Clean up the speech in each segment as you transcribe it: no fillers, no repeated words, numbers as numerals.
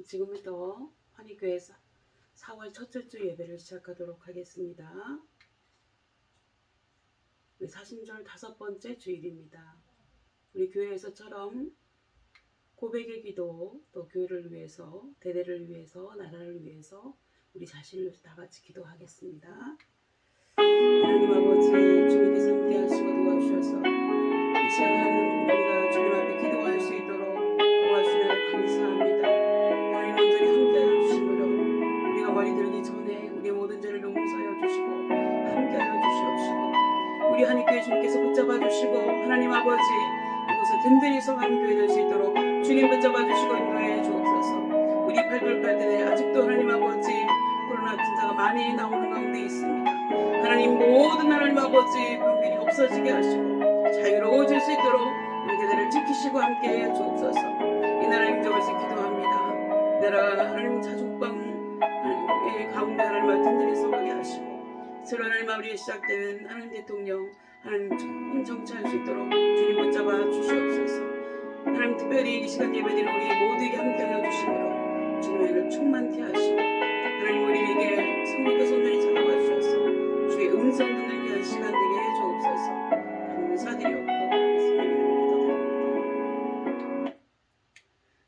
지금부터 환희교회에서 4월 첫째 주 예배를 시작하도록 하겠습니다. 사순절 5번째 주일입니다. 우리 교회에서처럼 고백의 기도, 또 교회를 위해서, 대대를 위해서, 나라를 위해서 우리 자신을 다 같이 기도하겠습니다. 하나님 아버지, 주님께서 함께 하시고 도와주셔서 이 시간 우리가 주님 앞에 기도할 수 있도록 도와주시니 감사합니다. 하나님 온전히 함께 하여 주시므로 우리가 머리 들기 전에 우리의 모든 죄를 용서하여 주시고 함께 하여 주시옵시고 우리 하나님께 주님께서 붙잡아 주시고 하나님 아버지 이곳에 든든히 서가는 교회 될 수 있도록 주님 붙잡아 주시고 인도해 주옵소서. 우리 팔돌 때에 아직도 하나님 아버지 코로나 진자가 많이 나오는 가운데 있습니다. 하나님 모든 하나님 아버지 병균이 없어지게 하시고 자유로워질 수 있도록 우리 교회를 지키시고 함께해 주옵소서. 이 나라 임정을서 기도합니다. 이 나라 하나님 자족방 하나님의 가운데 하나님을 든든히 서가게 하시고 새로운 하나님 아버지에 시작되는 하나님 대통령 하나님 정치할 수 있도록 주님 붙잡아 주시옵소서. 하나님 특별히 이 시간 예배드리는 우리 모두에게 함께하여 주시므로 주님을 충만케 하시고 하나님 우리에게 성령과 손들이 찾아와 주셔서 주의 음성 듣는 귀한 시간 되게 해 주옵소서. 감사드리옵고 기도드립니다.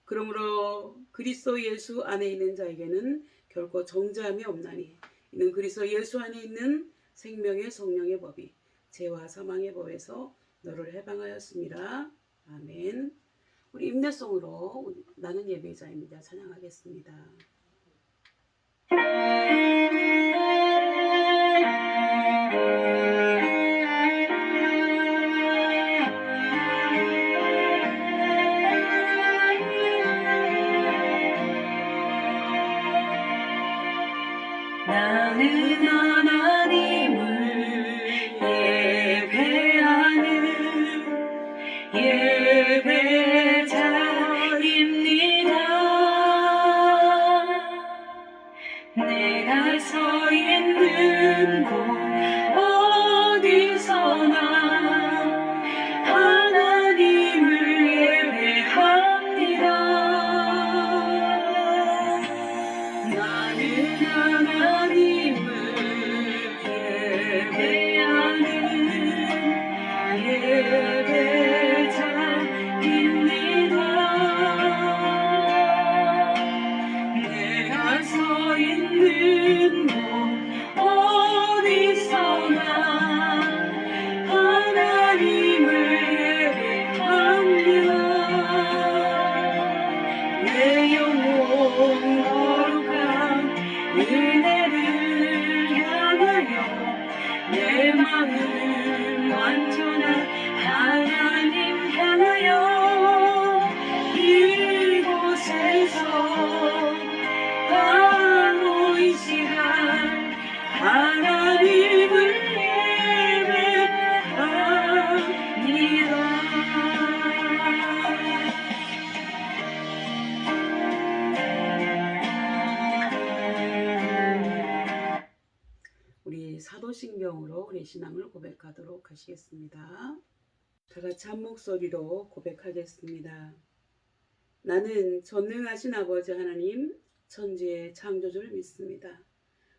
그러므로 그리스도 예수 안에 있는 자에게는 결코 정죄함이 없나니 이는 그리스도 예수 안에 있는 생명의 성령의 법이 죄와 사망의 법에서 너를 해방하였습니다. 아멘. 우리 임내송으로 나는 예배자입니다. 찬양하겠습니다. 나는 하나님을 예배하는 예배자입니다. 내가 서 있는 곳 어디서나 하나님을 예배합니다. 나는 하나님을 예배하는 예배자입니다. 내가 서 있는 곳 어디서나 하나님을 예배합니다. 내 영혼 거룩한 은혜를 향하여 내 마음 완전한 하나님 향하여 이곳에서 바로 이 시간 하나님을 예배합니다. 우리 사도신경으로 우리 신앙을 고백하도록 하시겠습니다. 다 같이 한 목소리로 고백하겠습니다. 나는 전능하신 아버지 하나님 천지의 창조주를 믿습니다.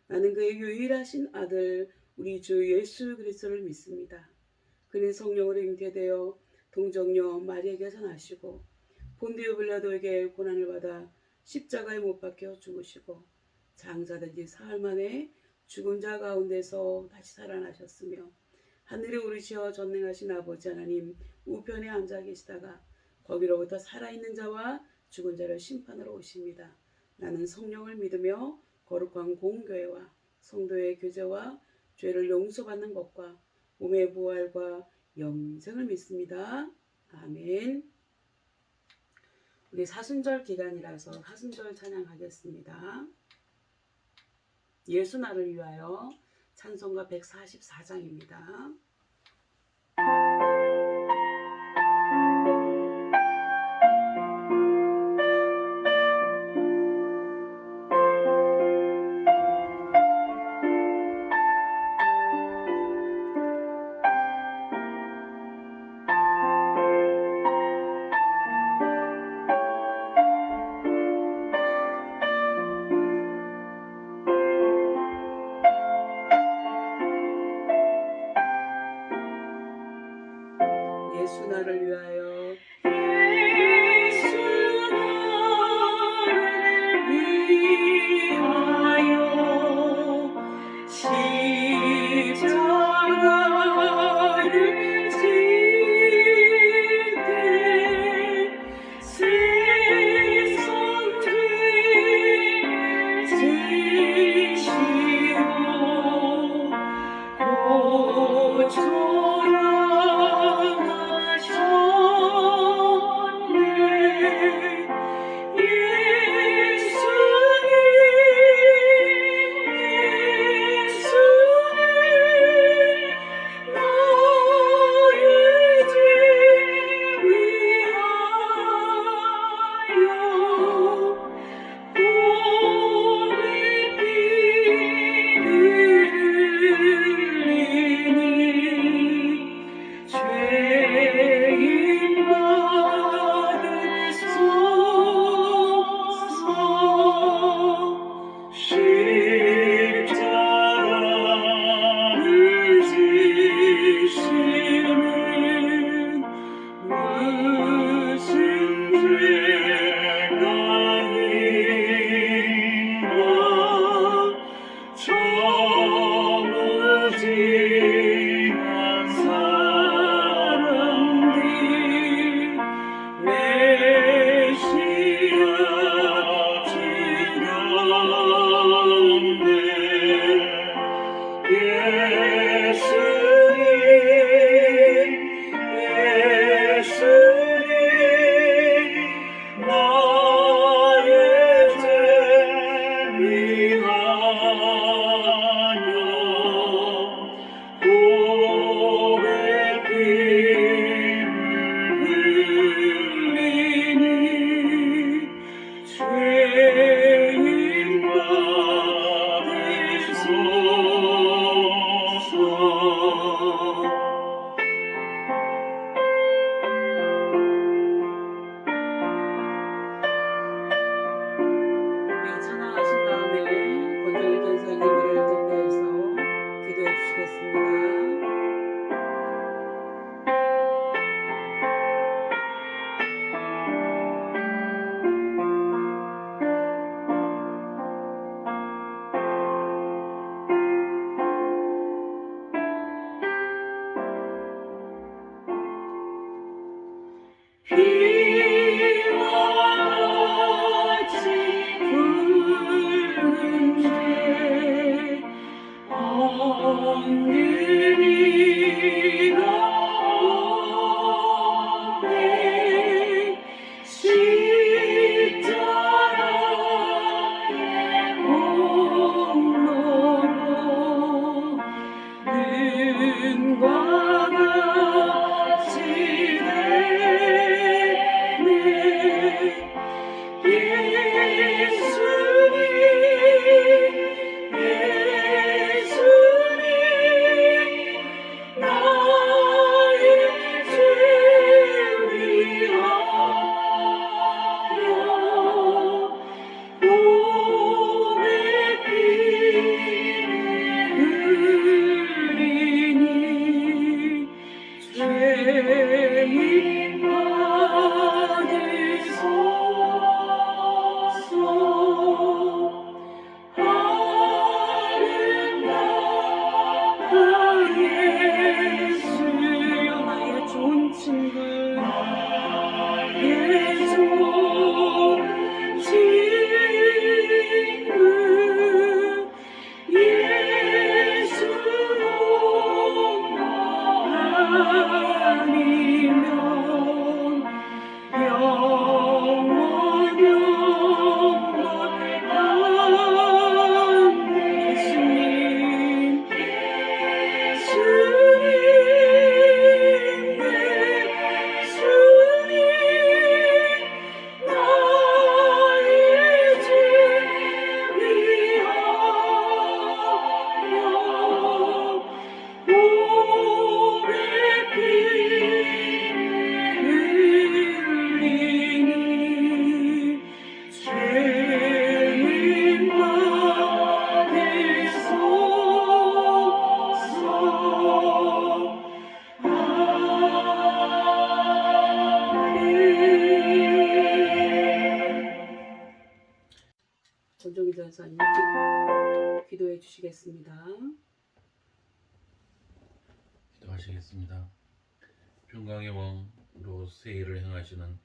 나는 그의 유일하신 아들 우리 주 예수 그리스도를 믿습니다. 그는 성령으로 잉태되어 동정녀 마리아에게서 나시고 본디오 빌라도에게 고난을 받아 십자가에 못 박혀 죽으시고 장사된 지 사흘 만에 죽은 자 가운데서 다시 살아나셨으며 하늘에 오르시어 전능하신 아버지 하나님 우편에 앉아 계시다가 거기로부터 살아있는 자와 죽은 자를 심판하러 오십니다. 나는 성령을 믿으며 거룩한 공교회와 성도의 교제와 죄를 용서받는 것과 몸의 부활과 영생을 믿습니다. 아멘. 우리 사순절 기간이라서 사순절 찬양하겠습니다. 예수 나를 위하여 찬송가 144장입니다. 나를 위하여 예수 나를 위하여 십자가를 지되 세상 죄를 지시고 고쳐야 하셨네. 죄인 받으소서. 십자가를 지시는 무슨 죄가 있나. 저 무지한 사람들 메시아 주였네. 예수님 나의 죄 위하여 고백을 흘리니 죄인 받으소서. 우리 찬양하신 다음에 권정일 전사님을 대표해서 기도해 주시겠습니다. 비와 같이 부는 죄 없는 이가 없네. 십자가의 공로로 눈과 같이 되네. 예수님 나의 죄 위하여 몸에 피를 흘리니 죄인 받으소서. 아름다운 예수여 나의 좋은 친구 나의 좋은 친구 예수로 아니면 영원 예수님 예수님 나의 죄 위하여 몸에 피를 기도하시겠습니다. 기도하시겠습니다. 평강의 왕으로 세일을 행하시는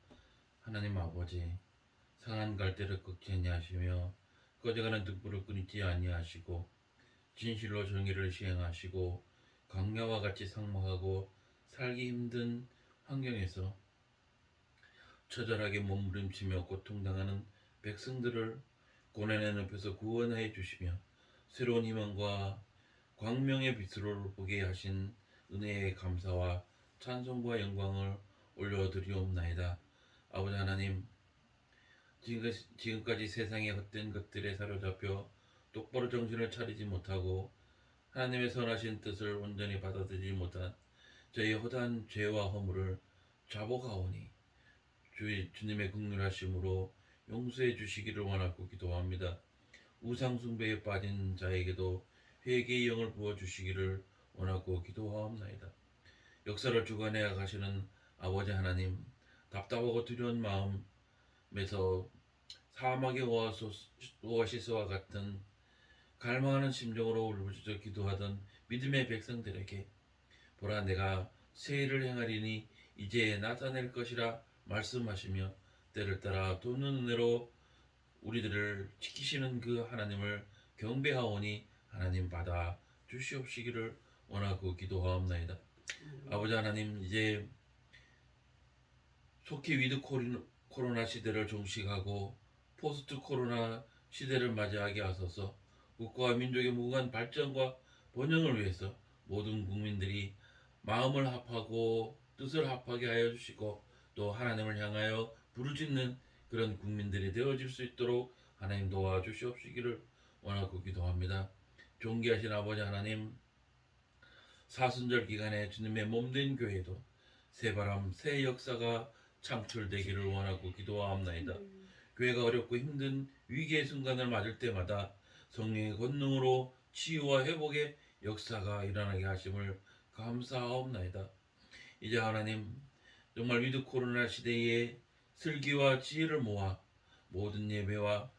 하나님 아버지, 상한 갈대를 꺾지 아니하시며 꺼져가는 등불을 끊지 아니하시고 진실로 정의를 시행하시고 광야와 같이 삭막하고 살기 힘든 환경에서 처절하게 몸부림치며 고통당하는 백성들을 고난의 늪에서 구원해 주시며 새로운 희망과 광명의 빛으로 보게 하신 은혜의 감사와 찬송과 영광을 올려드리옵나이다. 아버지 하나님, 지금까지 세상의 헛된 것들에 사로잡혀 똑바로 정신을 차리지 못하고 하나님의 선하신 뜻을 온전히 받아들이지 못한 저희 허다한 죄와 허물을 자복하오니 주님의 긍휼하심으로 용서해 주시기를 원하고 기도합니다. 우상 숭배에 빠진 자에게도 회개의 영을 부어 주시기를 원하고 기도하옵나이다. 역사를 주관해 가시는 아버지 하나님, 답답하고 두려운 마음에서 사막의 오아시스와 같은 갈망하는 심정으로 울부짖어 기도하던 믿음의 백성들에게 보라, 내가 세일을 행하리니 이제 나타낼 것이라 말씀하시며 때를 따라 돕는 은혜로 우리들을 지키시는 그 하나님을 경배하오니 하나님 받아 주시옵시기를 원하고 기도하옵나이다. 아버지 하나님, 이제 속히 위드 코로나 시대를 종식하고 포스트 코로나 시대를 맞이하게 하소서. 국가와 민족의 무궁한 발전과 번영을 위해서 모든 국민들이 마음을 합하고 뜻을 합하게 하여 주시고 또 하나님을 향하여 부르짖는 그런 국민들이 되어질 수 있도록 하나님 도와주시옵시기를 원하고 기도합니다. 존귀하신 아버지 하나님, 사순절 기간에 주님의 몸된 교회도 새바람 새 역사가 창출되기를 원하고 기도하옵나이다. 교회가 어렵고 힘든 위기의 순간을 맞을 때마다 성령의 권능으로 치유와 회복의 역사가 일어나게 하심을 감사하옵나이다. 이제 하나님, 정말 위드 코로나 시대에 슬기와 지혜를 모아 모든 예배와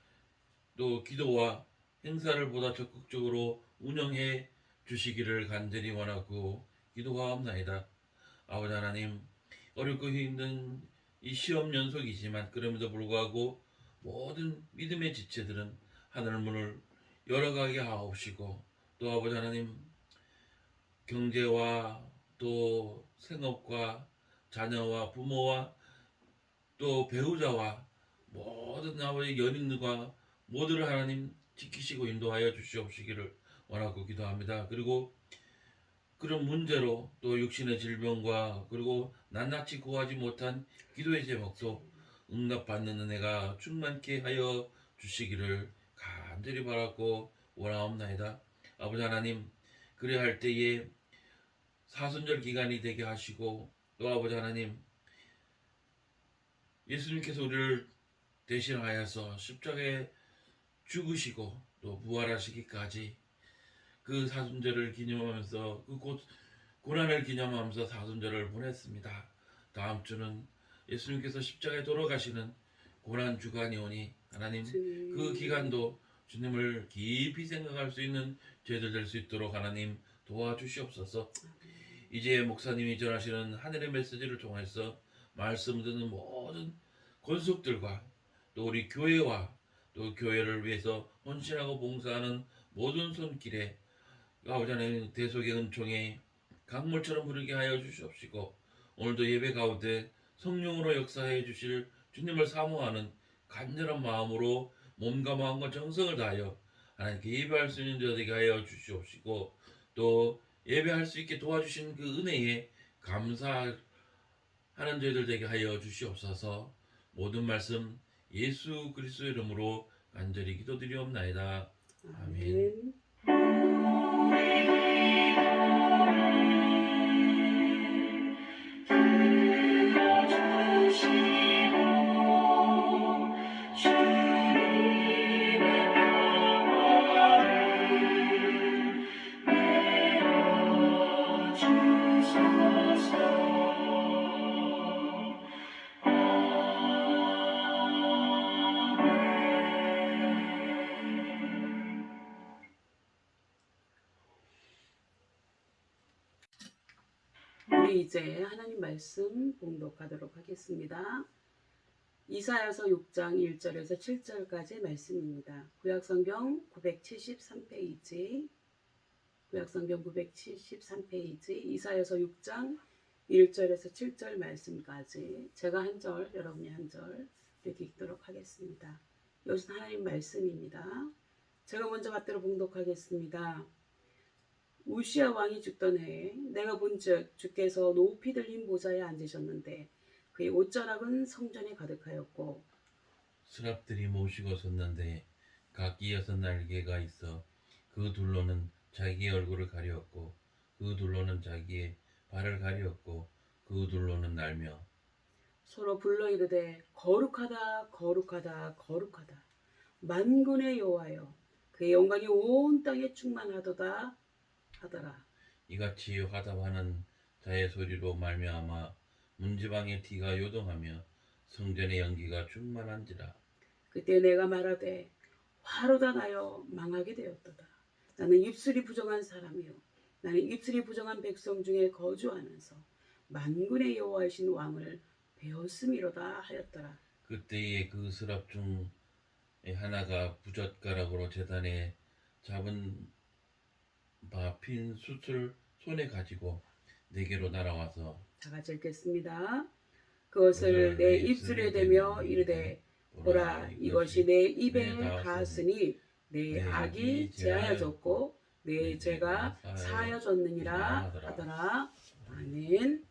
또 기도와 행사를 보다 적극적으로 운영해 주시기를 간절히 원하고 기도하옵나이다. 아버지 하나님, 어렵고 힘든 이 시험 연속이지만 그럼에도 불구하고 모든 믿음의 지체들은 하늘 문을 열어가게 하옵시고 또 아버지 하나님, 경제와 또 생업과 자녀와 부모와 또 배우자와 모든 아버지 연인과 모두를 하나님 지키시고 인도하여 주시옵시기를 원하고 기도합니다. 그리고 그런 문제로 또 육신의 질병과 그리고 낱낱이 구하지 못한 기도의 제목도 응답받는 은혜가 충만케 하여 주시기를 간절히 바라고 원하옵나이다. 아버지 하나님, 그래야 할 때에 사순절 기간이 되게 하시고 또 아버지 하나님, 예수님께서 우리를 대신하여서 십자가에 죽으시고 또 부활하시기까지 그 사순절을 기념하면서 그 고난을 기념하면서 사순절을 보냈습니다. 다음 주는 예수님께서 십자가에 돌아가시는 고난 주간이 오니 하나님, 그 기간도 주님을 깊이 생각할 수 있는 저희들 될 수 있도록 하나님 도와주시옵소서. 이제 목사님이 전하시는 하늘의 메시지를 통해서 말씀 듣는 모든 권속들과 또 우리 교회와 또 교회를 위해서 헌신하고 봉사하는 모든 손길에 아버지 하나님 대속의 은총에 강물처럼 흐르게 하여 주시옵시고 오늘도 예배 가운데 성령으로 역사해 주실 주님을 사모하는 간절한 마음으로 몸과 마음과 정성을 다하여 하나님께 예배할 수 있는 자 되게 하여 주시옵시고 또 예배할 수 있게 도와주신 그 은혜에 감사하는 저희들 되게 하여 주시옵소서. 모든 말씀 예수 그리스도의 이름으로 간절히 기도드리옵나이다. 아멘. 우리 이제 하나님 말씀 봉독하도록 하겠습니다. 이사야서 6장 1절에서 7절까지 말씀입니다. 구약성경 973페이지, 구약성경 973페이지, 이사야서 6장 1절에서 7절 말씀까지 제가 한 절, 여러분이 한 절 이렇게 읽도록 하겠습니다. 이것은 하나님 말씀입니다. 제가 먼저 받들어 봉독하겠습니다. 우시야 왕이 죽던 해에 내가 본즉 주께서 높이 들린 보좌에 앉으셨는데 그의 옷자락은 성전에 가득하였고 스랍들이 모시고 섰는데 각기 6날개가 있어 그 둘로는 자기의 얼굴을 가리었고 그 둘로는 자기의 발을 가리었고 그 둘로는 날며 서로 불러 이르되 거룩하다 거룩하다 거룩하다 만군의 여호와여 그의 영광이 온 땅에 충만하도다 하더라. 이같이 화답하는 자의 소리로 말미암아 문지방의 티가 요동하며 성전의 연기가 충만한지라. 그때 내가 말하되 화로다 나여 망하게 되었도다. 나는 입술이 부정한 사람이요 나는 입술이 부정한 백성 중에 거주하면서 만군의 여호와이신 왕을 배웠음이로다 하였더라. 그때에 그 스랍 중 하나가 부젓가락으로 제단에 잡은 바 핀 숯을 손에 가지고 내게로 날아와서 다 같이 읽겠습니다. 그것을 내 입술에 대며 이르되 보라 이것이 내 입에 닿았으니 내 악이 제하여졌고 내 죄가 사하여졌느니라 하더라. 아멘.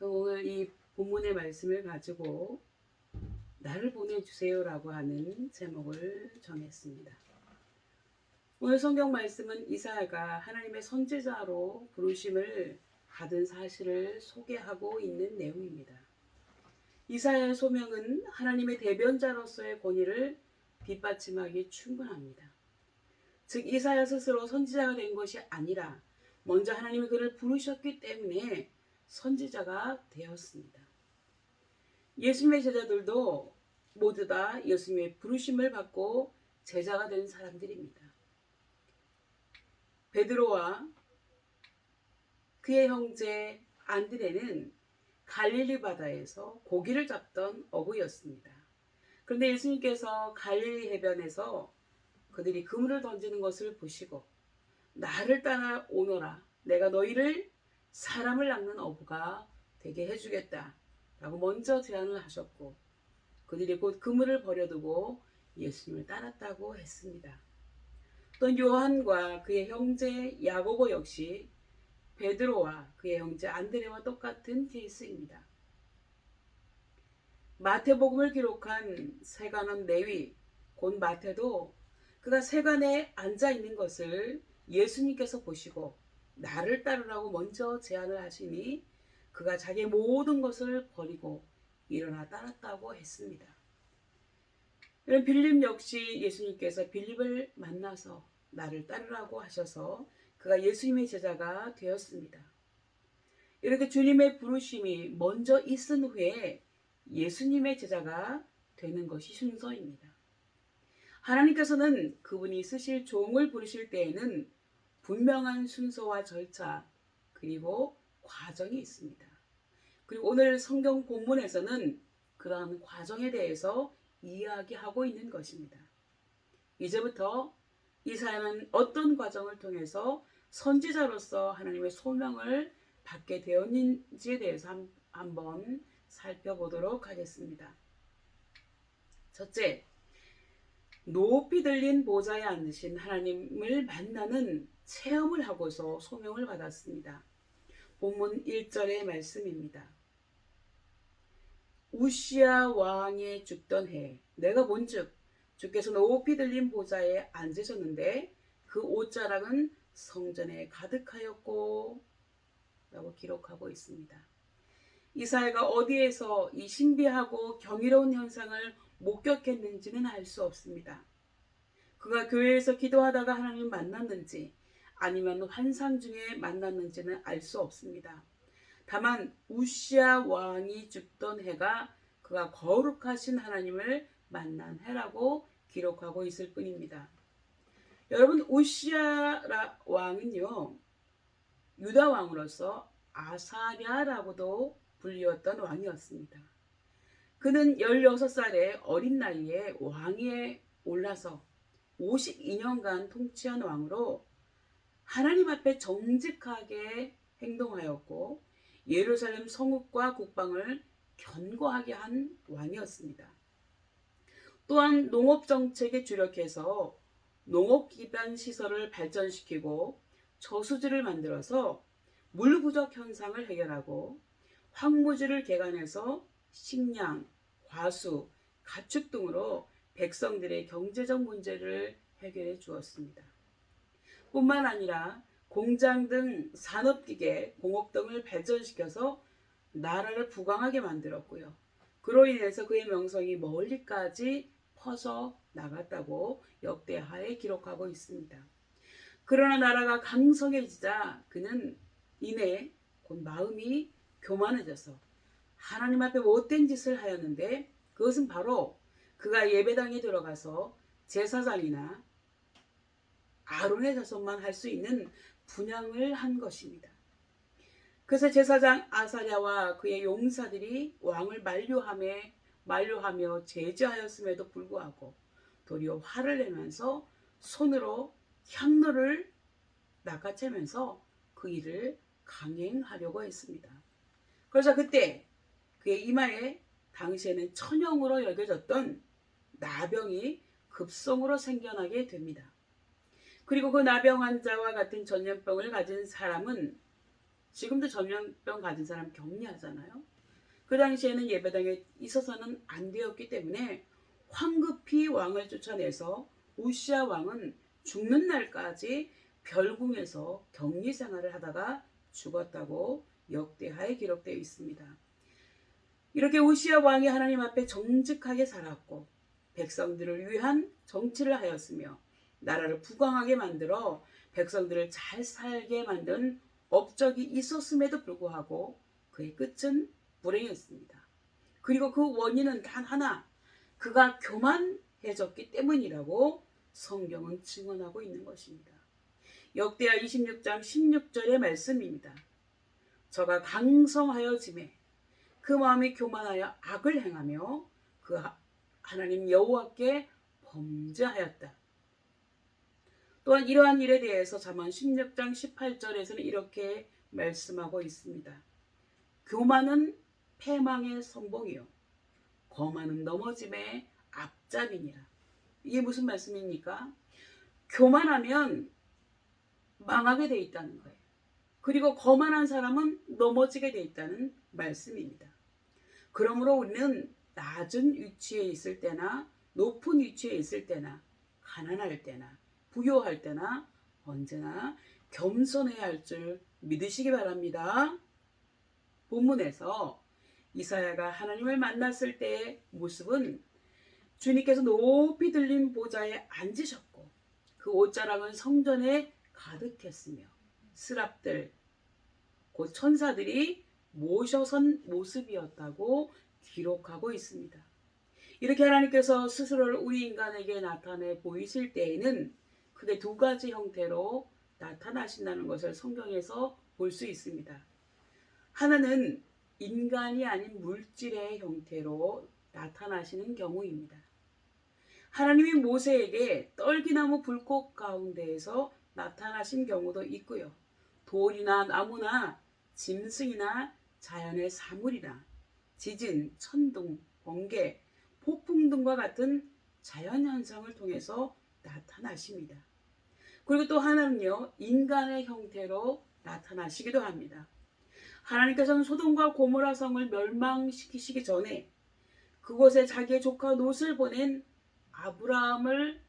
오늘 이 본문의 말씀을 가지고 나를 보내주세요라고 하는 제목을 정했습니다. 오늘 성경 말씀은 이사야가 하나님의 선지자로 부르심을 받은 사실을 소개하고 있는 내용입니다. 이사야의 소명은 하나님의 대변자로서의 권위를 뒷받침하기 충분합니다. 즉 이사야 스스로 선지자가 된 것이 아니라 먼저 하나님이 그를 부르셨기 때문에 선지자가 되었습니다. 예수님의 제자들도 모두 다 예수님의 부르심을 받고 제자가 된 사람들입니다. 베드로와 그의 형제 안드레는 갈릴리 바다에서 고기를 잡던 어부였습니다. 그런데 예수님께서 갈릴리 해변에서 그들이 그물을 던지는 것을 보시고 나를 따라 오너라 내가 너희를 사람을 낚는 어부가 되게 해주겠다 라고 먼저 제안을 하셨고 그들이 곧 그물을 버려두고 예수님을 따랐다고 했습니다. 또 요한과 그의 형제 야고보 역시 베드로와 그의 형제 안드레와 똑같은 케이스입니다. 마태복음을 기록한 세관원 레위 곧 마태도 그가 세관에 앉아 있는 것을 예수님께서 보시고 나를 따르라고 먼저 제안을 하시니 그가 자기의 모든 것을 버리고 일어나 따랐다고 했습니다. 이런 빌립 역시 예수님께서 빌립을 만나서 나를 따르라고 하셔서 그가 예수님의 제자가 되었습니다. 이렇게 주님의 부르심이 먼저 있은 후에 예수님의 제자가 되는 것이 순서입니다. 하나님께서는 그분이 쓰실 종을 부르실 때에는 분명한 순서와 절차 그리고 과정이 있습니다. 그리고 오늘 성경 본문에서는 그러한 과정에 대해서 이야기하고 있는 것입니다. 이제부터 이사야는 어떤 과정을 통해서 선지자로서 하나님의 소명을 받게 되었는지에 대해서 한번 살펴보도록 하겠습니다. 첫째, 높이 들린 보좌에 앉으신 하나님을 만나는 체험을 하고서 소명을 받았습니다. 본문 1절의 말씀입니다. 우시야 왕이 죽던 해 내가 본즉 주께서 높이 들린 보좌에 앉으셨는데 그 옷자락은 성전에 가득하였고 라고 기록하고 있습니다. 이사야가 어디에서 이 신비하고 경이로운 현상을 목격했는지는 알 수 없습니다. 그가 교회에서 기도하다가 하나님을 만났는지 아니면 환상 중에 만났는지는 알 수 없습니다. 다만 우시야 왕이 죽던 해가 그가 거룩하신 하나님을 만난 해라고 기록하고 있을 뿐입니다. 여러분, 우시야 왕은요, 유다 왕으로서 아사랴라고도 불리웠던 왕이었습니다. 그는 16살의 어린 나이에 왕위에 올라서 52년간 통치한 왕으로 하나님 앞에 정직하게 행동하였고 예루살렘 성읍과 국방을 견고하게 한 왕이었습니다. 또한 농업 정책에 주력해서 농업 기반 시설을 발전시키고 저수지를 만들어서 물 부족 현상을 해결하고 황무지를 개간해서 식량, 과수, 가축 등으로 백성들의 경제적 문제를 해결해 주었습니다. 뿐만 아니라 공장 등 산업기계, 공업 등을 발전시켜서 나라를 부강하게 만들었고요. 그로 인해서 그의 명성이 멀리까지 퍼져 나갔다고 역대하에 기록하고 있습니다. 그러나 나라가 강성해지자 그는 이내 곧 마음이 교만해져서 하나님 앞에 못된 짓을 하였는데, 그것은 바로 그가 예배당에 들어가서 제사장이나 아론의 자손만 할 수 있는 분향을 한 것입니다. 그래서 제사장 아사랴와 그의 용사들이 왕을 만류하며 제지하였음에도 불구하고 도리어 화를 내면서 손으로 향로를 낚아채면서 그 일을 강행하려고 했습니다. 그래서 그때 그의 이마에 당시에는 천형으로 여겨졌던 나병이 급성으로 생겨나게 됩니다. 그리고 그 나병 환자와 같은 전염병을 가진 사람은, 지금도 전염병 가진 사람 격리하잖아요. 그 당시에는 예배당에 있어서는 안 되었기 때문에 황급히 왕을 쫓아내서 우시야 왕은 죽는 날까지 별궁에서 격리 생활을 하다가 죽었다고 역대하에 기록되어 있습니다. 이렇게 우시야 왕이 하나님 앞에 정직하게 살았고 백성들을 위한 정치를 하였으며 나라를 부강하게 만들어 백성들을 잘 살게 만든 업적이 있었음에도 불구하고 그의 끝은 불행했습니다. 그리고 그 원인은 단 하나, 그가 교만해졌기 때문이라고 성경은 증언하고 있는 것입니다. 역대하 26장 16절의 말씀입니다. 저가 강성하여짐에 그 마음이 교만하여 악을 행하며 그 하나님 여호와께 범죄하였다. 또한 이러한 일에 대해서 잠언 16장 18절에서는 이렇게 말씀하고 있습니다. 교만은 패망의 선봉이요 거만은 넘어짐의 앞잡이니라. 이게 무슨 말씀입니까? 교만하면 망하게 돼 있다는 거예요. 그리고 거만한 사람은 넘어지게 돼 있다는 말씀입니다. 그러므로 우리는 낮은 위치에 있을 때나 높은 위치에 있을 때나 가난할 때나 부요할 때나 언제나 겸손해야 할 줄 믿으시기 바랍니다. 본문에서 이사야가 하나님을 만났을 때의 모습은 주님께서 높이 들린 보좌에 앉으셨고 그 옷자락은 성전에 가득했으며 스랍들 곧 천사들이 모셔선 모습이었다고 기록하고 있습니다. 이렇게 하나님께서 스스로를 우리 인간에게 나타내 보이실 때에는 크게 두 가지 형태로 나타나신다는 것을 성경에서 볼 수 있습니다. 하나는 인간이 아닌 물질의 형태로 나타나시는 경우입니다. 하나님이 모세에게 떨기나무 불꽃 가운데에서 나타나신 경우도 있고요. 돌이나 나무나 짐승이나 자연의 사물이나 지진, 천둥, 번개, 폭풍 등과 같은 자연현상을 통해서 나타나십니다. 그리고 또 하나는요, 인간의 형태로 나타나시기도 합니다. 하나님께서는 소돔과 고모라 성을 멸망시키시기 전에 그곳에 자기의 조카 롯을 보낸 아브라함을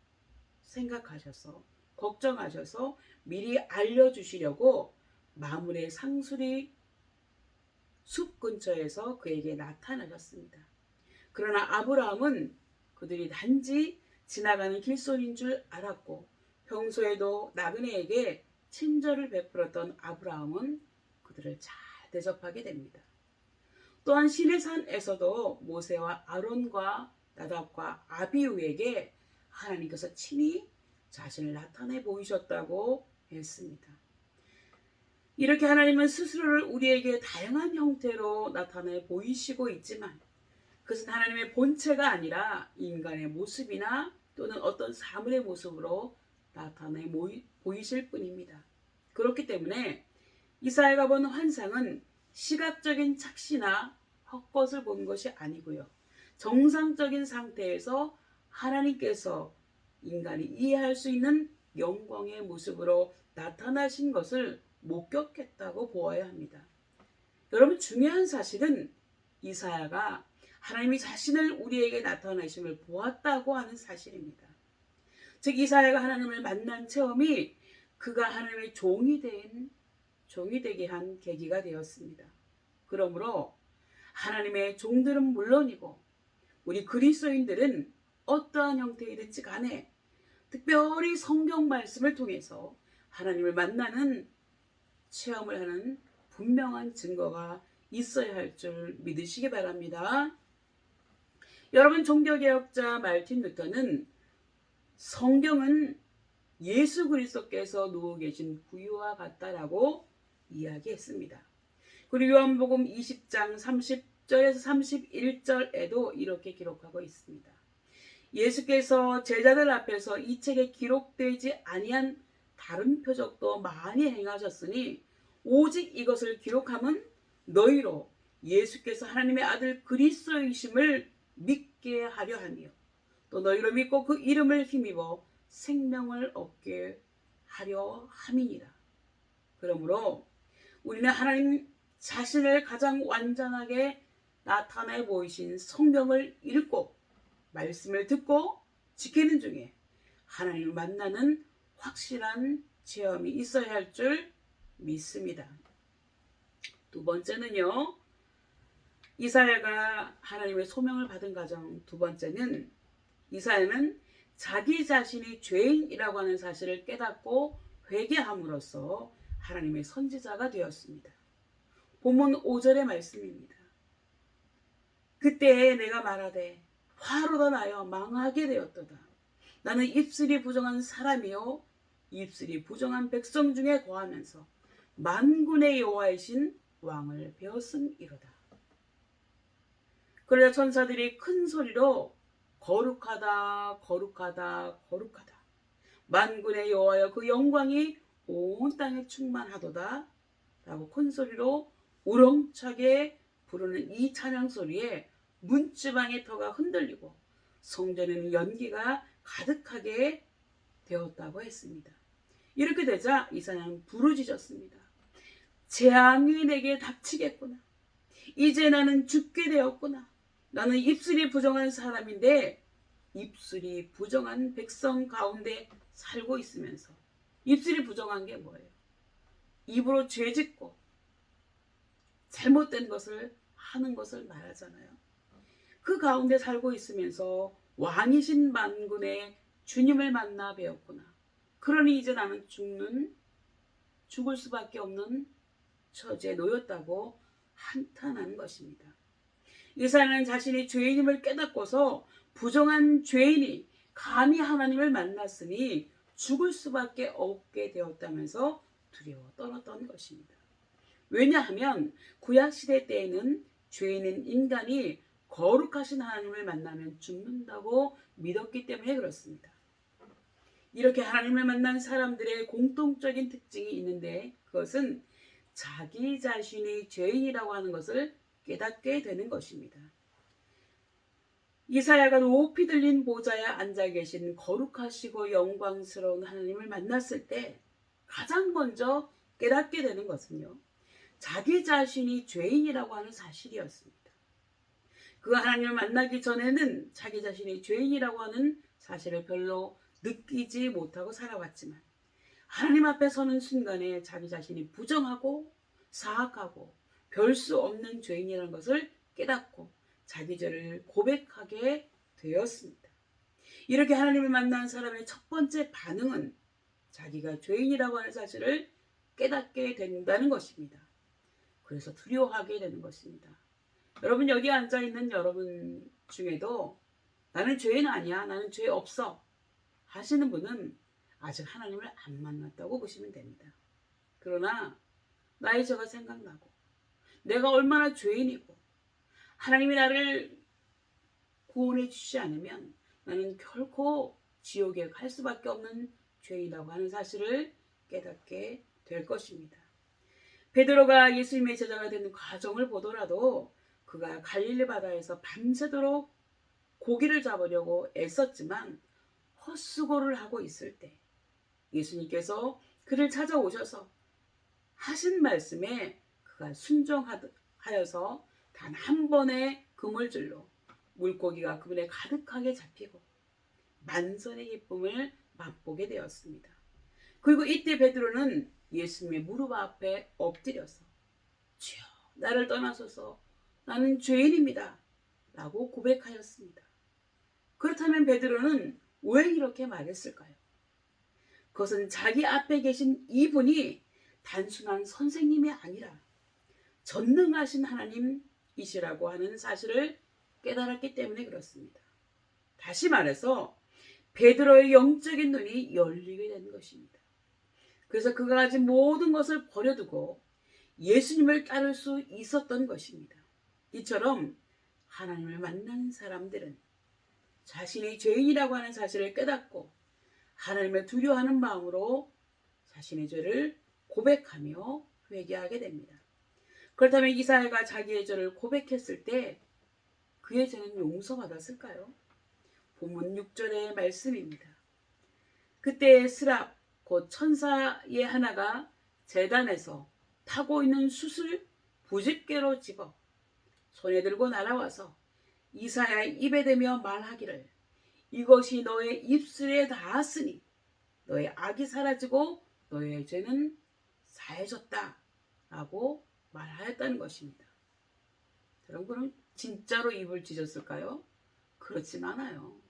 생각하셔서 걱정하셔서 미리 알려주시려고 마물의 상수리 숲 근처에서 그에게 나타나셨습니다. 그러나 아브라함은 그들이 단지 지나가는 길손인 줄 알았고 평소에도 나그네에게 친절을 베풀었던 아브라함은 그들을 잘 대접하게 됩니다. 또한 시내산에서도 모세와 아론과 나답과 아비후에게 하나님께서 친히 자신을 나타내 보이셨다고 했습니다. 이렇게 하나님은 스스로를 우리에게 다양한 형태로 나타내 보이시고 있지만 그것은 하나님의 본체가 아니라 인간의 모습이나 또는 어떤 사물의 모습으로 나타내 보이실 뿐입니다. 그렇기 때문에 이사야가 본 환상은 시각적인 착시나 헛것을 본 것이 아니고요. 정상적인 상태에서 하나님께서 인간이 이해할 수 있는 영광의 모습으로 나타나신 것을 목격했다고 보아야 합니다. 여러분, 중요한 사실은 이사야가 하나님이 자신을 우리에게 나타내심을 보았다고 하는 사실입니다. 즉 이사야가 하나님을 만난 체험이 그가 하나님의 종이 되게 한 계기가 되었습니다. 그러므로 하나님의 종들은 물론이고 우리 그리스도인들은 어떠한 형태이든지 간에 특별히 성경 말씀을 통해서 하나님을 만나는 체험을 하는 분명한 증거가 있어야 할 줄 믿으시기 바랍니다. 여러분, 종교개혁자 마르틴 루터는 성경은 예수 그리스도께서 누워 계신 구유와 같다라고 이야기했습니다. 그리고 요한복음 20장 30절에서 31절에도 이렇게 기록하고 있습니다. 예수께서 제자들 앞에서 이 책에 기록되지 아니한 다른 표적도 많이 행하셨으니 오직 이것을 기록함은 너희로 예수께서 하나님의 아들 그리스도이심을 믿게 하려 하며 또 너희로 믿고 그 이름을 힘입어 생명을 얻게 하려 함이니라. 그러므로 우리는 하나님 자신을 가장 완전하게 나타내 보이신 성경을 읽고 말씀을 듣고 지키는 중에 하나님을 만나는 확실한 체험이 있어야 할 줄 믿습니다. 두 번째는요, 이사야가 하나님의 소명을 받은 과정. 두 번째는 이사야는 자기 자신이 죄인이라고 하는 사실을 깨닫고 회개함으로써 하나님의 선지자가 되었습니다. 본문 5절의 말씀입니다. 그때 내가 말하되 화로다 나여 망하게 되었도다. 나는 입술이 부정한 사람이요 입술이 부정한 백성 중에 거하면서 만군의 여호와이신 왕을 배웠음이로다. 그러자 천사들이 큰 소리로 거룩하다 거룩하다 거룩하다 만군의 여호와여 그 영광이 온 땅에 충만하도다 라고 큰 소리로 우렁차게 부르는 이 찬양 소리에 문지방의 터가 흔들리고 성전에는 연기가 가득하게 되었다고 했습니다. 이렇게 되자 이사야는 부르짖었습니다. 재앙이 내게 닥치겠구나. 이제 나는 죽게 되었구나. 나는 입술이 부정한 사람인데 입술이 부정한 백성 가운데 살고 있으면서 입술이 부정한 게 뭐예요? 입으로 죄짓고 잘못된 것을 하는 것을 말하잖아요. 그 가운데 살고 있으면서 왕이신 만군의 주님을 만나 배웠구나. 그러니 이제 나는 죽을 수밖에 없는 처지에 놓였다고 한탄한 것입니다. 이사야는 자신이 죄인임을 깨닫고서 부정한 죄인이 감히 하나님을 만났으니 죽을 수밖에 없게 되었다면서 두려워 떨었던 것입니다. 왜냐하면 구약시대 때에는 죄인인 인간이 거룩하신 하나님을 만나면 죽는다고 믿었기 때문에 그렇습니다. 이렇게 하나님을 만난 사람들의 공통적인 특징이 있는데 그것은 자기 자신이 죄인이라고 하는 것을 깨닫게 되는 것입니다. 이사야가 높이 들린 보좌에 앉아 계신 거룩하시고 영광스러운 하나님을 만났을 때 가장 먼저 깨닫게 되는 것은요, 자기 자신이 죄인이라고 하는 사실이었습니다. 그 하나님을 만나기 전에는 자기 자신이 죄인이라고 하는 사실을 별로 느끼지 못하고 살아왔지만 하나님 앞에 서는 순간에 자기 자신이 부정하고 사악하고 별 수 없는 죄인이라는 것을 깨닫고 자기 죄를 고백하게 되었습니다. 이렇게 하나님을 만난 사람의 첫 번째 반응은 자기가 죄인이라고 하는 사실을 깨닫게 된다는 것입니다. 그래서 두려워하게 되는 것입니다. 여러분, 여기 앉아있는 여러분 중에도 나는 죄인 아니야, 나는 죄 없어 하시는 분은 아직 하나님을 안 만났다고 보시면 됩니다. 그러나 나의 죄가 생각나고 내가 얼마나 죄인이고 하나님이 나를 구원해 주시지 않으면 나는 결코 지옥에 갈 수밖에 없는 죄인이라고 하는 사실을 깨닫게 될 것입니다. 베드로가 예수님의 제자가 되는 과정을 보더라도 그가 갈릴리 바다에서 밤새도록 고기를 잡으려고 애썼지만 헛수고를 하고 있을 때 예수님께서 그를 찾아오셔서 하신 말씀에 그가 순종하여서 단 한 번의 그물질로 물고기가 그분에 가득하게 잡히고 만선의 기쁨을 맛보게 되었습니다. 그리고 이때 베드로는 예수님의 무릎 앞에 엎드려서 주여 나를 떠나소서 나는 죄인입니다 라고 고백하였습니다. 그렇다면 베드로는 왜 이렇게 말했을까요? 그것은 자기 앞에 계신 이분이 단순한 선생님이 아니라 전능하신 하나님이시라고 하는 사실을 깨달았기 때문에 그렇습니다. 다시 말해서 베드로의 영적인 눈이 열리게 된 것입니다. 그래서 그가 가진 모든 것을 버려두고 예수님을 따를 수 있었던 것입니다. 이처럼 하나님을 만나는 사람들은 자신이 죄인이라고 하는 사실을 깨닫고 하나님을 두려워하는 마음으로 자신의 죄를 고백하며 회개하게 됩니다. 그렇다면 이사야가 자기의 죄를 고백했을 때 그의 죄는 용서받았을까요? 본문 6절의 말씀입니다. 그때 스랍 곧 천사의 하나가 제단에서 타고 있는 숯을 부집개로 집어 손에 들고 날아와서 이사야의 입에 대며 말하기를 이것이 너의 입술에 닿았으니 너의 악이 사라지고 너의 죄는 사해졌다 라고 말하였다는 것입니다. 여러분 그럼 진짜로 입을 찢었을까요? 그렇진 않아요.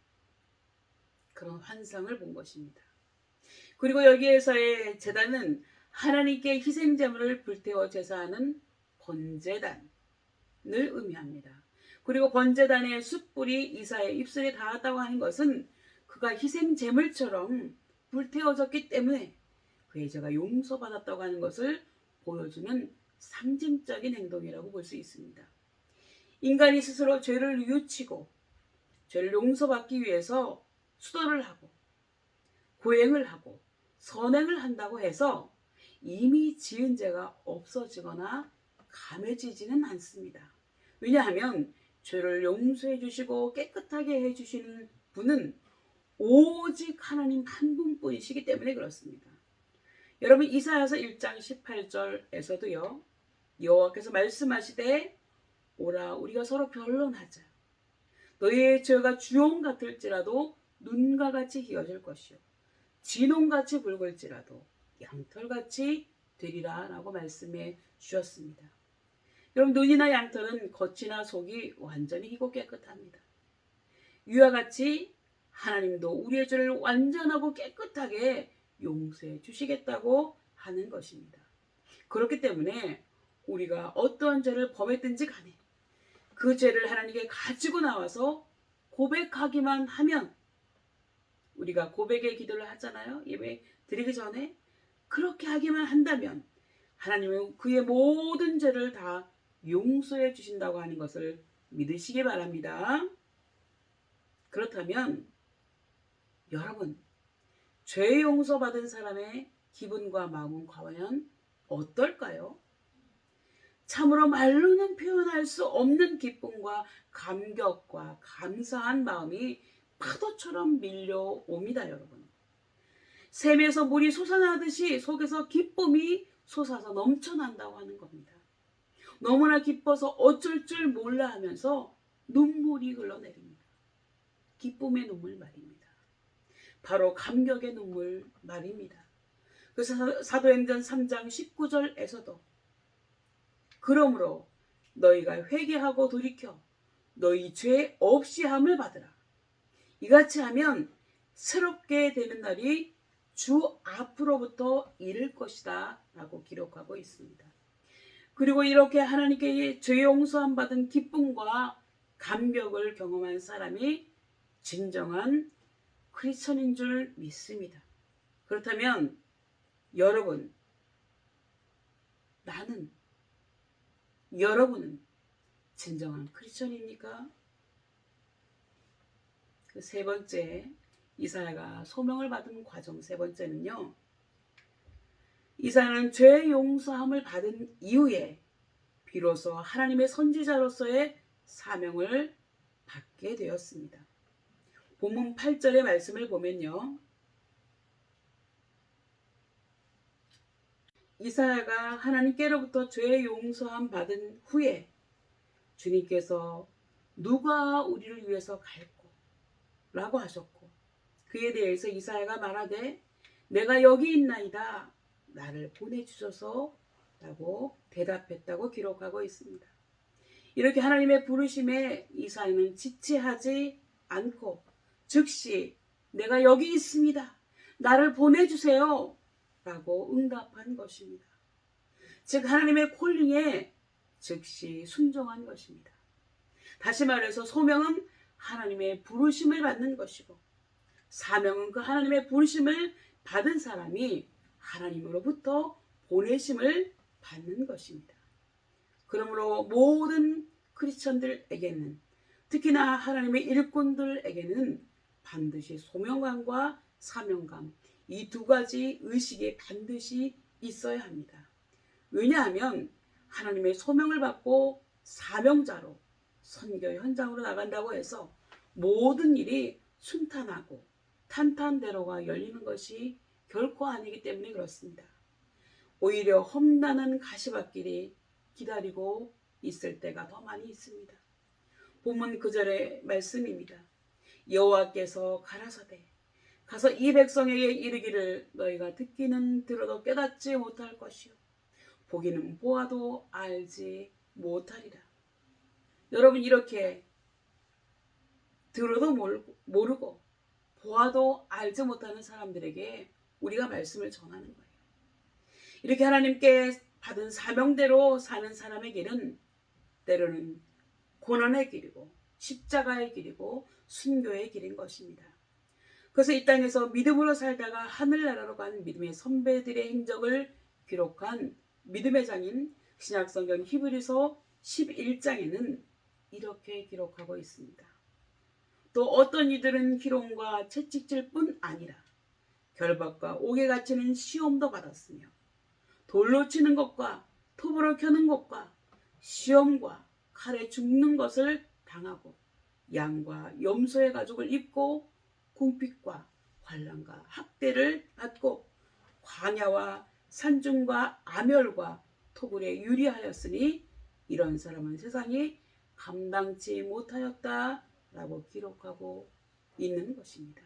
그런 환상을 본 것입니다. 그리고 여기에서의 제단은 하나님께 희생제물을 불태워 제사하는 번제단을 의미합니다. 그리고 번제단의 숯불이 이사의 입술에 닿았다고 하는 것은 그가 희생제물처럼 불태워졌기 때문에 그의 죄가 용서받았다고 하는 것을 보여주는 상징적인 행동이라고 볼 수 있습니다. 인간이 스스로 죄를 뉘우치고 죄를 용서받기 위해서 수도를 하고 고행을 하고 선행을 한다고 해서 이미 지은 죄가 없어지거나 감해지지는 않습니다. 왜냐하면 죄를 용서해 주시고 깨끗하게 해 주시는 분은 오직 하나님 한 분뿐이시기 때문에 그렇습니다. 여러분 이사야서 1장 18절에서도요. 여호와께서 말씀하시되 오라 우리가 서로 변론하자. 너희의 죄가 주홍 같을지라도 눈과 같이 희어질 것이요 진홍같이 붉을지라도 양털같이 되리라 라고 말씀해 주셨습니다. 여러분 눈이나 양털은 겉이나 속이 완전히 희고 깨끗합니다. 이와 같이 하나님도 우리의 죄를 완전하고 깨끗하게 용서해 주시겠다고 하는 것입니다. 그렇기 때문에 우리가 어떠한 죄를 범했든지 간에 그 죄를 하나님께 가지고 나와서 고백하기만 하면 우리가 고백의 기도를 하잖아요. 예배 드리기 전에 그렇게 하기만 한다면 하나님은 그의 모든 죄를 다 용서해 주신다고 하는 것을 믿으시기 바랍니다. 그렇다면 여러분 죄 용서받은 사람의 기분과 마음은 과연 어떨까요? 참으로 말로는 표현할 수 없는 기쁨과 감격과 감사한 마음이 파도처럼 밀려옵니다, 여러분. 샘에서 물이 솟아나듯이 속에서 기쁨이 솟아서 넘쳐난다고 하는 겁니다. 너무나 기뻐서 어쩔 줄 몰라 하면서 눈물이 흘러내립니다. 기쁨의 눈물 말입니다. 바로 감격의 눈물 말입니다. 그래서 사도행전 3장 19절에서도 그러므로 너희가 회개하고 돌이켜 너희 죄 없이 함을 받으라. 이같이 하면 새롭게 되는 날이 주 앞으로부터 이를 것이다 라고 기록하고 있습니다. 그리고 이렇게 하나님께 죄 용서함 받은 기쁨과 감격을 경험한 사람이 진정한 크리스천인 줄 믿습니다. 그렇다면 여러분, 나는, 여러분은 진정한 크리스천입니까? 그 세 번째, 이사야가 소명을 받은 과정 세 번째는요. 이사야는 죄 용서함을 받은 이후에 비로소 하나님의 선지자로서의 사명을 받게 되었습니다. 본문 8절의 말씀을 보면요. 이사야가 하나님께로부터 죄 용서함 받은 후에 주님께서 누가 우리를 위해서 갈꼬? 라고 하셨고, 그에 대해서 이사야가 말하되 내가 여기 있나이다. 나를 보내주셔서 라고 대답했다고 기록하고 있습니다. 이렇게 하나님의 부르심에 이사야는 지체하지 않고 즉시 내가 여기 있습니다. 나를 보내주세요. 라고 응답한 것입니다. 즉 하나님의 콜링에 즉시 순종한 것입니다. 다시 말해서 소명은 하나님의 부르심을 받는 것이고 사명은 그 하나님의 부르심을 받은 사람이 하나님으로부터 보내심을 받는 것입니다. 그러므로 모든 크리스천들에게는 특히나 하나님의 일꾼들에게는 반드시 소명감과 사명감 이 두 가지 의식이 반드시 있어야 합니다. 왜냐하면 하나님의 소명을 받고 사명자로 선교 현장으로 나간다고 해서 모든 일이 순탄하고 탄탄대로가 열리는 것이 결코 아니기 때문에 그렇습니다. 오히려 험난한 가시밭길이 기다리고 있을 때가 더 많이 있습니다. 본문 9절의 말씀입니다. 여호와께서 가라사대 가서 이 백성에게 이르기를 너희가 듣기는 들어도 깨닫지 못할 것이요 보기는 보아도 알지 못하리라. 여러분 이렇게 들어도 모르고 보아도 알지 못하는 사람들에게 우리가 말씀을 전하는 거예요. 이렇게 하나님께 받은 사명대로 사는 사람에게는 때로는 고난의 길이고 십자가의 길이고 순교의 길인 것입니다. 그래서 이 땅에서 믿음으로 살다가 하늘나라로 간 믿음의 선배들의 행적을 기록한 믿음의 장인 신약성경 히브리서 11장에는 이렇게 기록하고 있습니다. 또 어떤 이들은 희롱과 채찍질 뿐 아니라 결박과 옥에 갇히는 시험도 받았으며 돌로 치는 것과 톱으로 켜는 것과 시험과 칼에 죽는 것을 당하고 양과 염소의 가죽을 입고 궁핍과 환난과 학대를 받고 광야와 산중과 암열과 토굴에 유리하였으니 이런 사람은 세상이 감당치 못하였다라고 기록하고 있는 것입니다.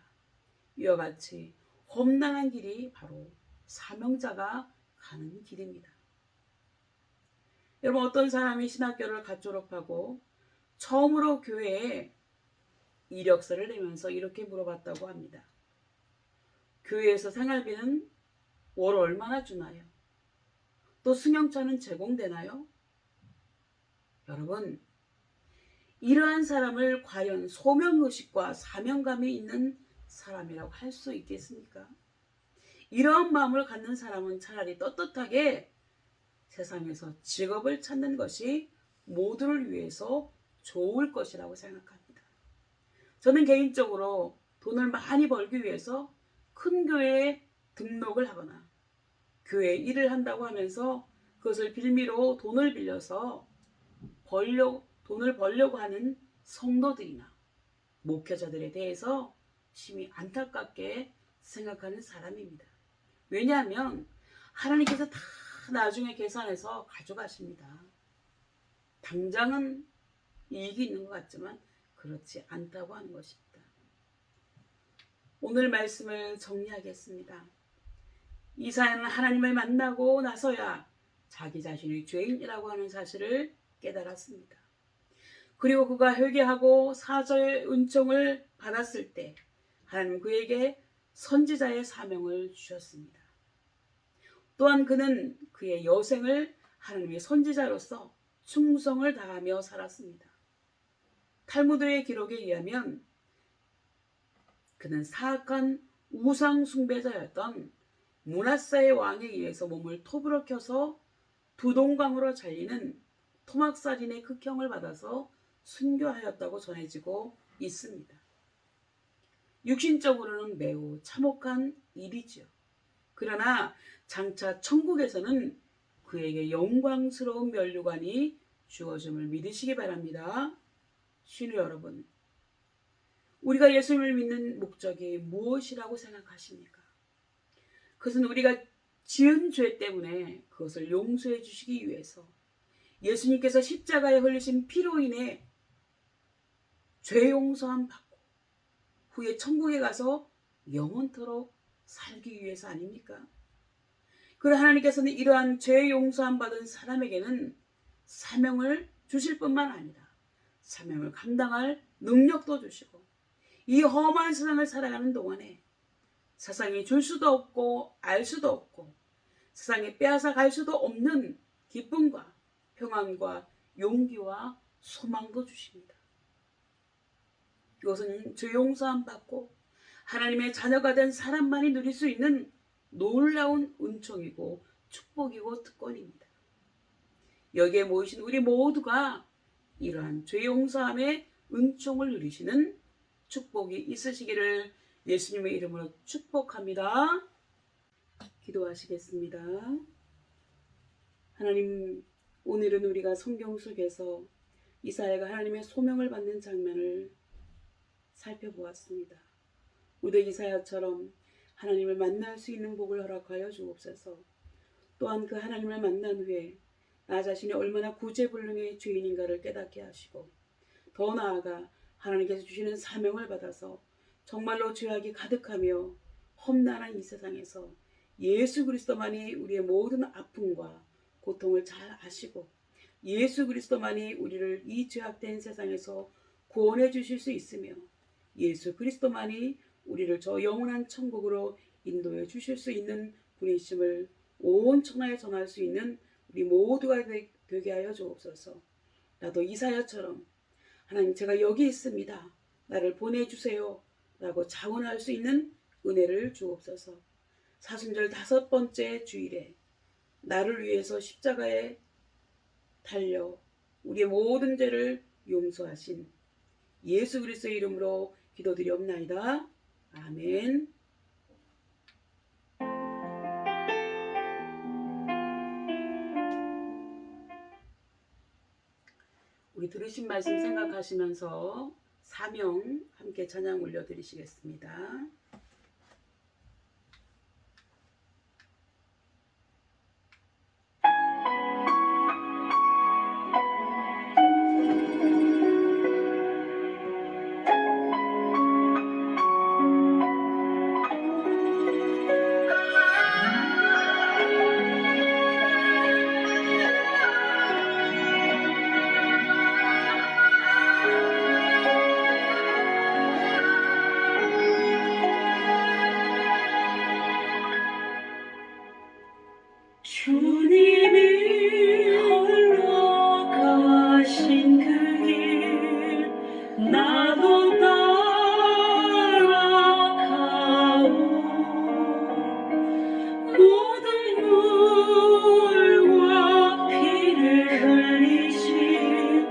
이와 같이 험난한 길이 바로 사명자가 가는 길입니다. 여러분 어떤 사람이 신학교를 갓 졸업하고 처음으로 교회에 이력서를 내면서 이렇게 물어봤다고 합니다. 교회에서 생활비는 월 얼마나 주나요? 또 승용차는 제공되나요? 여러분 이러한 사람을 과연 소명의식과 사명감이 있는 사람이라고 할 수 있겠습니까? 이러한 마음을 갖는 사람은 차라리 떳떳하게 세상에서 직업을 찾는 것이 모두를 위해서 좋을 것이라고 생각합니다. 저는 개인적으로 돈을 많이 벌기 위해서 큰 교회에 등록을 하거나 교회에 일을 한다고 하면서 그것을 빌미로 돈을 빌려서 돈을 벌려고 하는 성도들이나 목회자들에 대해서 심히 안타깝게 생각하는 사람입니다. 왜냐하면 하나님께서 다 나중에 계산해서 가져가십니다. 당장은 이익이 있는 것 같지만 그렇지 않다고 하는 것입니다. 오늘 말씀을 정리하겠습니다. 이사야는 하나님을 만나고 나서야 자기 자신이 죄인이라고 하는 사실을 깨달았습니다. 그리고 그가 회개하고 사죄의 은총을 받았을 때 하나님은 그에게 선지자의 사명을 주셨습니다. 또한 그는 그의 여생을 하나님의 선지자로서 충성을 다하며 살았습니다. 탈무드의 기록에 의하면 그는 사악한 우상 숭배자였던 문하사의 왕에 의해서 몸을 톱으로 켜서 두동강으로 잘리는 토막살인의 극형을 받아서 순교하였다고 전해지고 있습니다. 육신적으로는 매우 참혹한 일이지요. 그러나 장차 천국에서는 그에게 영광스러운 면류관이 주어짐을 믿으시기 바랍니다. 신우 여러분, 우리가 예수님을 믿는 목적이 무엇이라고 생각하십니까? 그것은 우리가 지은 죄 때문에 그것을 용서해 주시기 위해서 예수님께서 십자가에 흘리신 피로 인해 죄 용서함 받고 후에 천국에 가서 영원토록 살기 위해서 아닙니까? 그러나 하나님께서는 이러한 죄 용서함 받은 사람에게는 사명을 주실 뿐만 아니라 사명을 감당할 능력도 주시고 이 험한 세상을 살아가는 동안에 세상이 줄 수도 없고 알 수도 없고 세상에 빼앗아 갈 수도 없는 기쁨과 평안과 용기와 소망도 주십니다. 이것은 죄 용서함 받고 하나님의 자녀가 된 사람만이 누릴 수 있는 놀라운 은총이고 축복이고 특권입니다. 여기에 모이신 우리 모두가 이러한 죄 용서함의 은총을 누리시는 축복이 있으시기를 예수님의 이름으로 축복합니다. 기도하시겠습니다. 하나님, 오늘은 우리가 성경 속에서 이사야가 하나님의 소명을 받는 장면을 살펴보았습니다. 우리 이사야처럼 하나님을 만날 수 있는 복을 허락하여 주옵소서. 또한 그 하나님을 만난 후에 나 자신이 얼마나 구제불능의 죄인인가를 깨닫게 하시고 더 나아가 하나님께서 주시는 사명을 받아서 정말로 죄악이 가득하며 험난한 이 세상에서 예수 그리스도만이 우리의 모든 아픔과 고통을 잘 아시고 예수 그리스도만이 우리를 이 죄악된 세상에서 구원해 주실 수 있으며 예수 그리스도만이 우리를 저 영원한 천국으로 인도해 주실 수 있는 분이심을 온 천하에 전할 수 있는 우리 모두가 되게 하여 주옵소서. 나도 이사야처럼 하나님, 제가 여기 있습니다, 나를 보내주세요 라고 자원할 수 있는 은혜를 주옵소서. 사순절 5번째 주일에 나를 위해서 십자가에 달려 우리의 모든 죄를 용서하신 예수 그리스도의 이름으로 기도드리옵나이다. 아멘. 우리 들으신 말씀 생각하시면서 사명 함께 찬양 올려드리시겠습니다. 주님이 홀로 가신 그 길 나도 따라가오. 모든 물과 피를 흘리신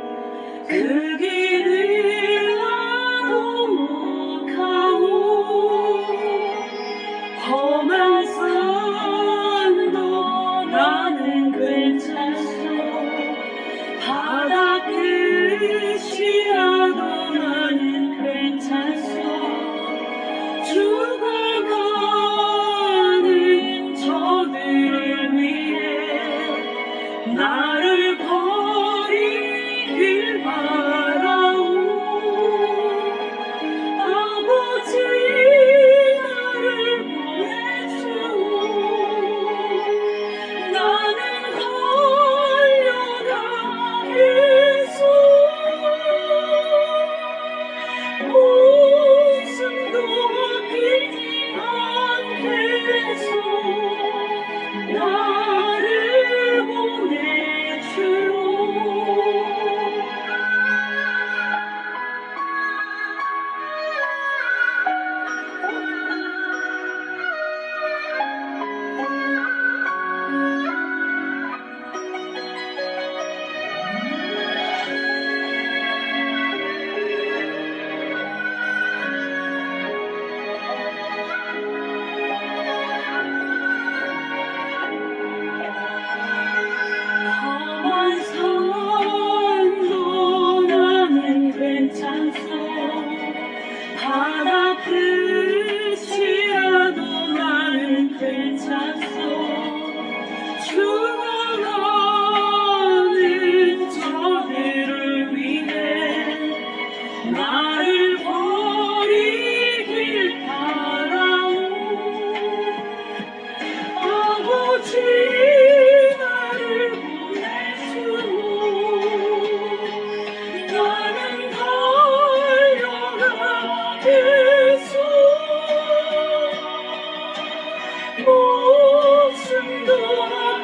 그 길을 나도 가오. 험한 산도 나는 괜찮소. 바다 끝이라도 나는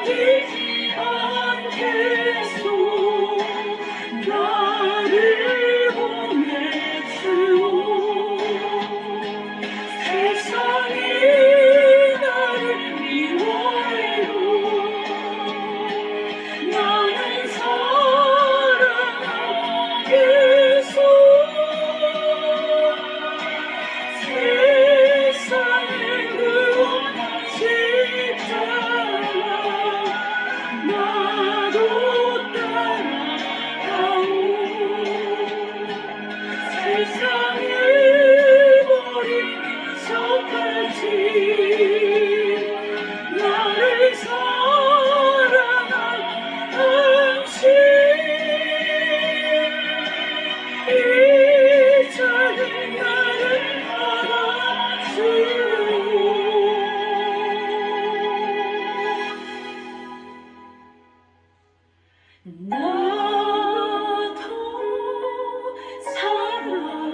아끼지 않겠소. 나를 보내주오. 세상이 나를 미워해도 나는 사랑하겠소. 세상의 그와 십자가 나도 따라가오. 세상을 버린 저까지 나를 사랑한 당신, 이 작은 나를 알아주오. 나도 사랑하오.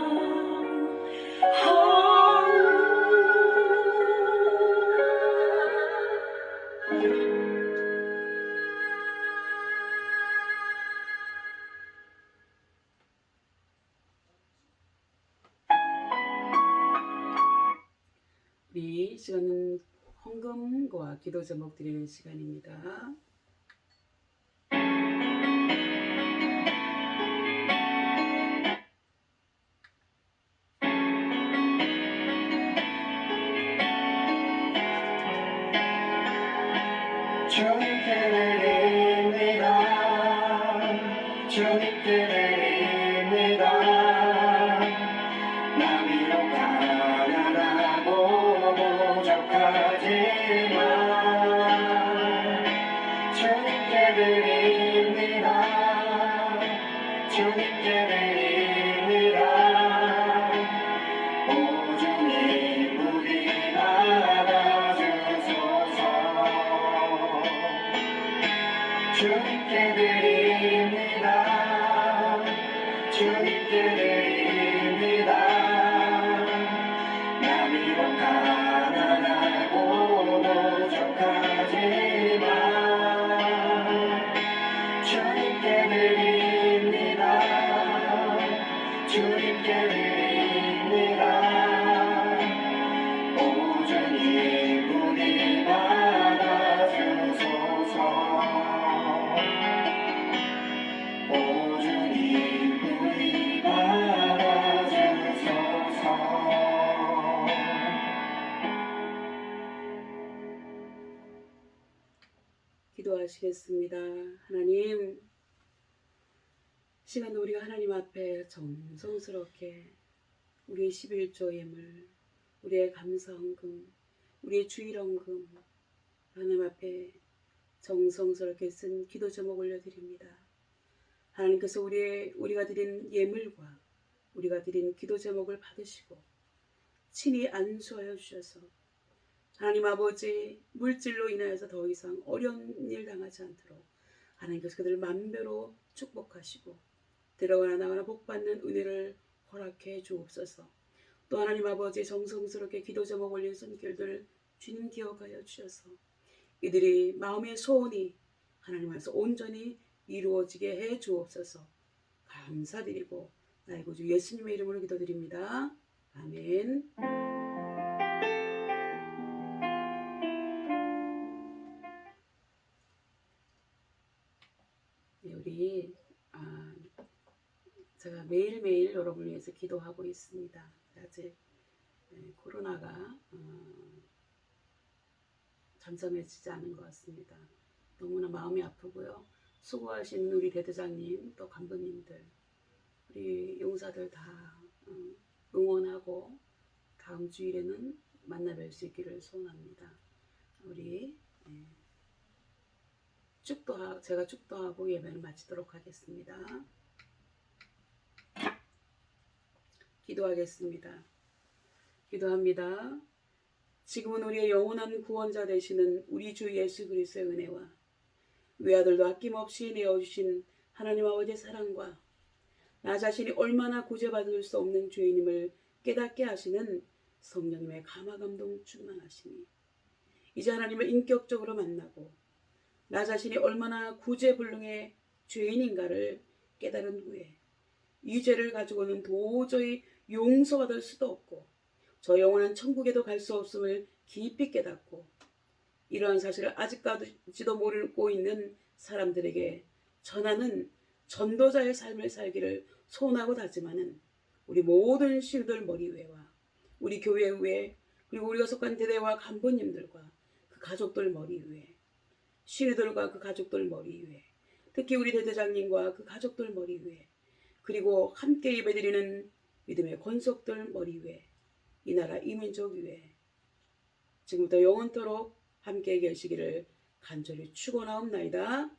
우리 시간은 헌금과 기도 제목 드리는 시간입니다. 주님께 드립니다. 주님께 드립니다. 나비로 가난하고 부족하지만 주님께 드립니다. 주님께 드립니다. 오주님 우리 받아주소서. 주님께 드립니다. 주님께 드립니다. 나비로 가난하고 부족하지만 주님께 드립니다. 주님께 드립니다. 오주님 우리 받아주소서. 오주님 우리 받아주소서. 기도하시겠습니다. 하나님, 시간도 우리가 하나님 앞에 정성스럽게 우리의 11조 예물, 우리의 감사헌금, 우리의 주일헌금 하나님 앞에 정성스럽게 쓴 기도 제목 올려드립니다. 하나님께서 우리가 드린 예물과 우리가 드린 기도 제목을 받으시고 친히 안수하여 주셔서 하나님 아버지, 물질로 인하여서 더 이상 어려운 일 당하지 않도록 하나님께서 그들을 만배로 축복하시고 들어가나 나가나 복받는 은혜를 허락해 주옵소서. 또 하나님 아버지, 정성스럽게 기도 제목 올린 손길들 주님 기억하여 주셔서 이들이 마음의 소원이 하나님 안에서 온전히 이루어지게 해 주옵소서. 감사드리고 나의 구주 예수님의 이름으로 기도드립니다. 아멘. 네, 우리 제가 매일매일 여러분을 위해서 기도하고 있습니다. 아직 코로나가 잠잠해지지 않은 것 같습니다. 너무나 마음이 아프고요. 수고하신 우리 대대장님, 또 간부님들, 우리 용사들 다 응원하고 다음 주일에는 만나 뵐 수 있기를 소원합니다. 우리 제가 축도하고 예배를 마치도록 하겠습니다. 기도하겠습니다. 기도합니다. 지금은 우리의 영원한 구원자 되시는 우리 주 예수 그리스도의 은혜와 외아들도 아낌없이 내어주신 하나님 아버지의 사랑과 나 자신이 얼마나 구제받을 수 없는 죄인임을 깨닫게 하시는 성령님의 감화 감동 충만하시니 이제 하나님을 인격적으로 만나고 나 자신이 얼마나 구제불능의 죄인인가를 깨달은 후에 이 죄를 가지고는 도저히 용서받을 수도 없고 저 영원한 천국에도 갈 수 없음을 깊이 깨닫고 이러한 사실을 아직까지도 모르고 있는 사람들에게 전하는 전도자의 삶을 살기를 소원하고 다짐하는 우리 모든 신들 머리 위에와 우리 교회 위에 그리고 우리가 속한 대대와 간부님들과 그 가족들 머리 위에 신우들과 그 가족들 머리 위에 특히 우리 대대장님과 그 가족들 머리 위에 그리고 함께 예배드리는 믿음의 권속들 머리 위에 이 나라 이민족 위에 지금부터 영원토록 함께 계시기를 간절히 축원하옵나이다.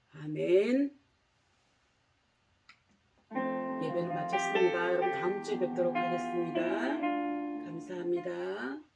아멘. 예배는 마쳤습니다. 여러분 다음 주에 뵙도록 하겠습니다. 감사합니다.